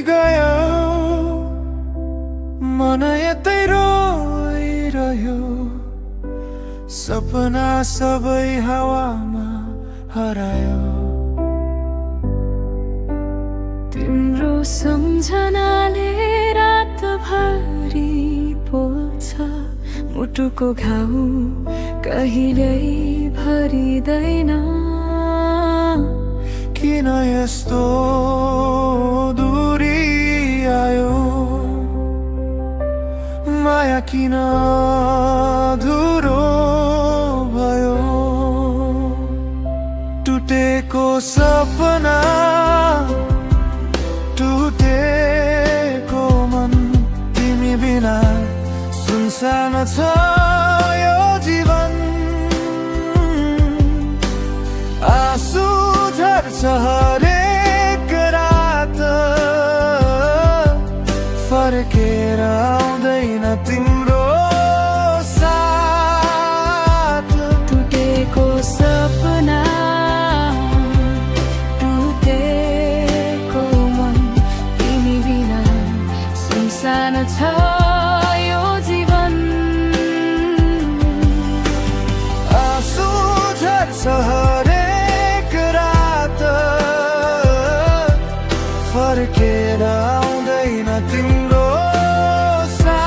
गयो मन यतै रोइरह्यो सपना सबै हावामा हरायो तिम्रो सम्झनाले रातभरि पोल्छ मुटुको घाउ कहिल्यै भरिँदैन किन यस्तो दूरी आयो माया किन अधुरो भयो टुटेको सपना टुटेको मन तिमी बिना सुनसान छ यो जीवन आँसु झर्छ हरेक रात फर्केर आउँदैन तिम्रो साथ टुटेको सपना टुटेको मन तिमी बिना सुनसान छ यो जीवन आँसु झर्छ हरेक रात फर्केर आउँदैन तिम्रो साथ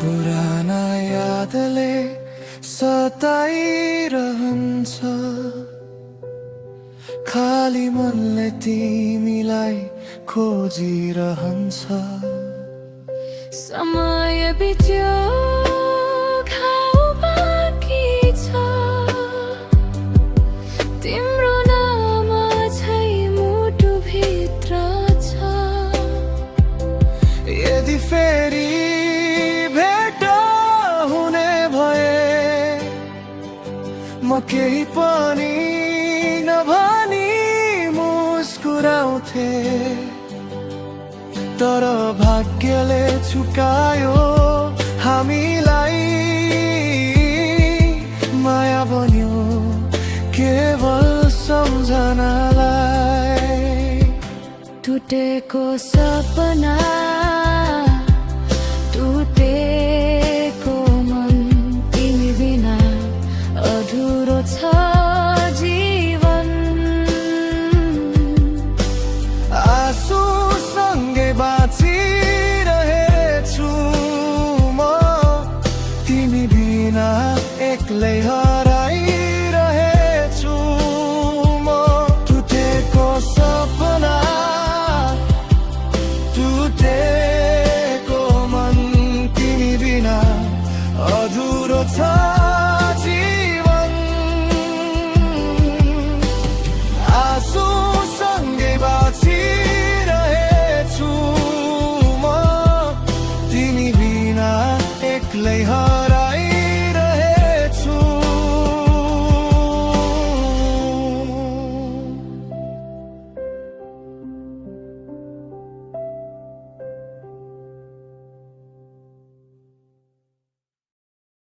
पुराना यादले सताइरहन्छ खाली मनले तिमीलाई खोजिरहन्छ समय बित्यो घाउ बाँकी छ तिम्रो नाम अझै मुटुभित्र छ यदि फेरि भेट हुने भए म केही पनि नभनी मुस्कुराउँथे तर भाग्यले झुकायो हामीलाई माया बन्यो केवल सम्झनालाई टुटेको सपना